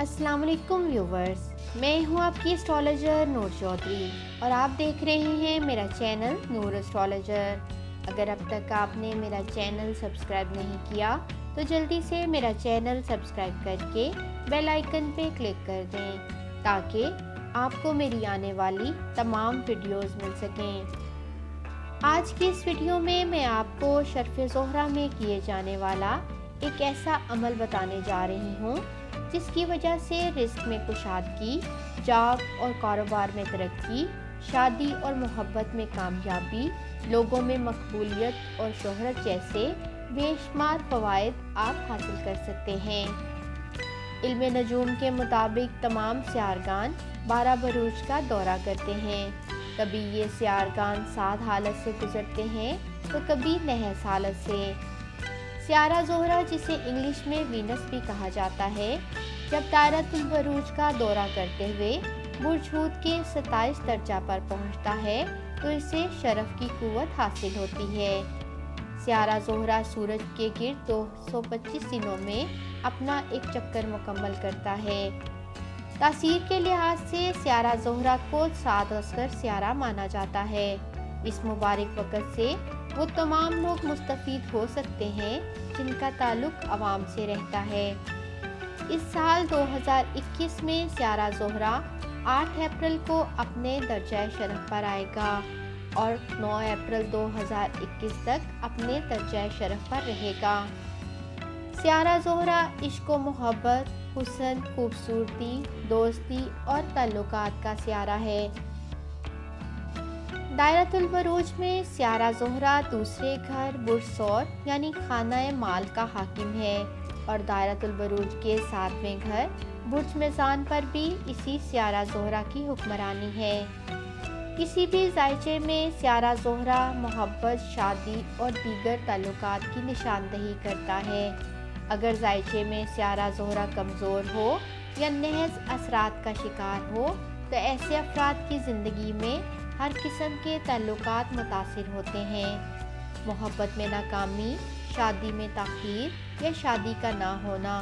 अस्सलाम वालेकुम व्यूवर्स, मैं हूं आपकी एस्ट्रोलॉजर नूर चौधरी और आप देख रहे हैं मेरा चैनल नूर एस्ट्रोलॉजर। अगर अब तक आपने मेरा चैनल सब्सक्राइब नहीं किया तो जल्दी से मेरा चैनल सब्सक्राइब करके बेल आइकन पे क्लिक कर दें ताकि आपको मेरी आने वाली तमाम वीडियोस मिल सकें। आज की इस वीडियो में मैं आपको शर्फ़े ज़ोहरा में किए जाने वाला एक ऐसा अमल बताने जा रही हूँ जिसकी वजह से रिस्क में कुशादगी, जॉब और कारोबार में तरक्की, शादी और मोहब्बत में कामयाबी, लोगों में मकबूलियत और शोहरत जैसे बेशुमार फ़वाइद आप हासिल कर सकते हैं। इल्म नजूम के मुताबिक तमाम सियारगान 12 बरूज का दौरा करते हैं। कभी ये सियारगान साद हालत से गुजरते हैं तो कभी नहस हालत से। सियारा ज़ोहरा, जिसे इंग्लिश में वीनस भी कहा जाता है, जब दायरतुल बरूज का दौरा करते हुए बुर्ज हूद के 27 दर्जा पर पहुंचता है तो इसे शरफ की कुव्वत हासिल होती है। सियारा ज़ोहरा सूरज के गिर्द 225 दिनों में अपना एक चक्कर मुकम्मल करता है। तासीर के लिहाज से सियारा ज़ोहरा को साद असगर सियारा माना जाता है। इस मुबारक वक़्त से वो तमाम लोग मुस्तफ़ीद हो सकते हैं जिनका ताल्लुक़ अवाम से रहता है। इस साल 2021 में सियारा ज़ोहरा 8 अप्रैल को अपने दर्जा शरफ पर आएगा और 9 अप्रैल 2021 तक अपने दर्जा शरफ पर रहेगा। सियारा ज़ोहरा इश्क व मोहब्बत, हुस्न, खूबसूरती, दोस्ती और ताल्लुकात का सियारा है। दायरतुल बरूज में सियारा ज़ोहरा दूसरे घर बुर्ज सौर यानी खाना माल का हाकिम है और दायरतुल बरूज के 7वें घर बुर्ज मेज़ान पर भी इसी सियारा ज़ोहरा की हुक्मरानी है। किसी भी जायचे में सियारा ज़ोहरा मोहब्बत, शादी और दीगर ताल्लुकात की निशानदही करता है। अगर जायचे में सियारा ज़ोहरा कमज़ोर हो या नहस असरात का शिकार हो तो ऐसे अफराद की ज़िंदगी में हर किस्म के ताल्लुकात मुतासिर होते हैं। मोहब्बत में नाकामी, शादी में ताख़ीर या शादी का ना होना,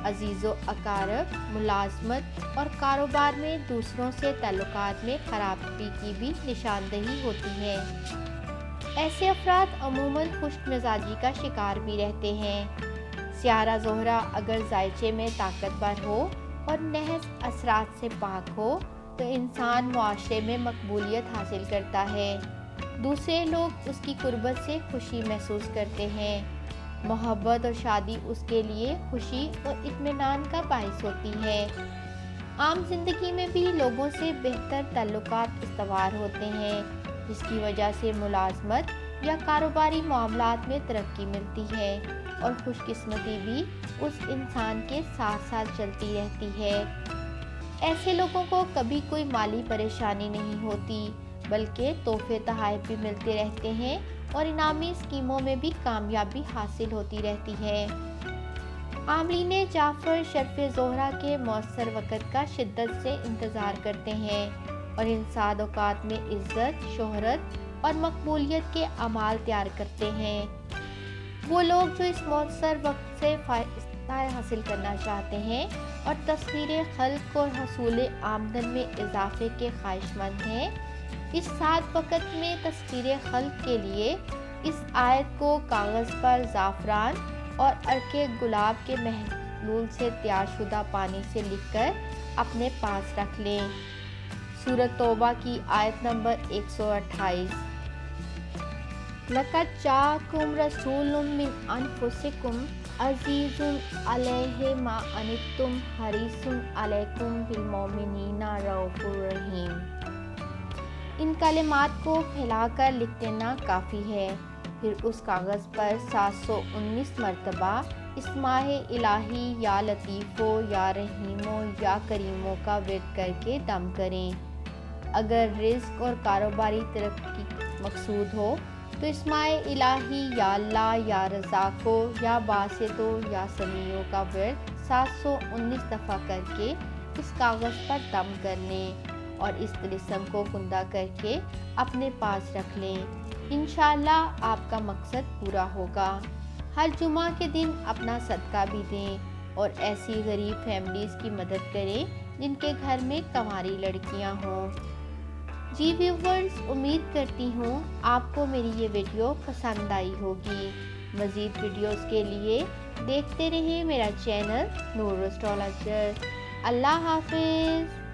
अजीज़ो अकारब, मुलाजमत और कारोबार में दूसरों से ताल्लुकात में खराबी की भी निशानदही होती है। ऐसे अफराद अमूमन खुश्क मिजाजी का शिकार भी रहते हैं। सियारा ज़ोहरा अगर जायचे में ताकतवर हो और नहस असरात से पाक हो तो इंसान मुआशरे में मकबूलियत हासिल करता है। दूसरे लोग उसकी कुर्बत से खुशी महसूस करते हैं। मोहब्बत और शादी उसके लिए खुशी और इत्मीनान का बाइस होती है। आम जिंदगी में भी लोगों से बेहतर ताल्लुकात इस्तवार होते हैं जिसकी वजह से मुलाजमत या कारोबारी मामलात में तरक्की मिलती है और खुशकिस्मती भी उस इंसान के साथ साथ चलती रहती है। ऐसे लोगों को कभी कोई माली परेशानी नहीं होती बल्कि तोहफे तोहफ़े भी मिलते रहते हैं और इनामी स्कीमों में भी कामयाबी हासिल होती रहती है। आमलीन जाफ़र शर्फ़े ज़ोहरा के मौसर वक़्त का शिद्दत से इंतज़ार करते हैं और इन साद औक़ात में इज़्ज़त, शोहरत और मकबूलियत के अमाल तैयार करते हैं। वो लोग जो इस मौसर वक्त से हासिल करना चाहते हैं और तस्वीर खल्क और हसूल आमदन में इजाफे के ख्वाहिशमंद हैं, इस साद वक़्त में तस्वीर खल्क के लिए इस आयत को कागज़ पर ज़ाफ़रान और अर्के गुलाब के महलूल से तैयारशुदा पानी से लिखकर अपने पास रख लें। सूरत तौबा की आयत नंबर 128। लक़द जाअकुम रसूलुम मिन अनफुसिकुम अज़ीज़ुन अलैहि मा अनित्तुम हरीसुन अलैकुम बिल मोमिनीना रऊफ़ुर रहीम। इन कलिमात को फैलाकर लिख देना काफ़ी है। फिर उस कागज़ पर 719 मरतबा इस्माए इलाही या लतीफ़ो या रहीमो या करीमो का विर्द करके दम करें। अगर रिज़्क़ और कारोबारी तरक्की मकसूद हो तो इस्माए इलाही या अल्लाह या रज़ाको या बासितो या समीओ का विर्द 719 दफ़ा करके इस कागज़ पर दम कर लें और इस तिलिस्म को गुंदा करके अपने पास रख लें। इंशाअल्लाह आपका मकसद पूरा होगा। हर जुमा के दिन अपना सदका भी दें और ऐसी गरीब फैमिलीज़ की मदद करें जिनके घर में कंवारी लड़कियां हों। जी व्यूवर्स, उम्मीद करती हूँ आपको मेरी ये वीडियो पसंद आई होगी। मज़ीद वीडियोस के लिए देखते रहें मेरा चैनल नूर एस्ट्रोलॉजर। अल्लाह हाफिज़।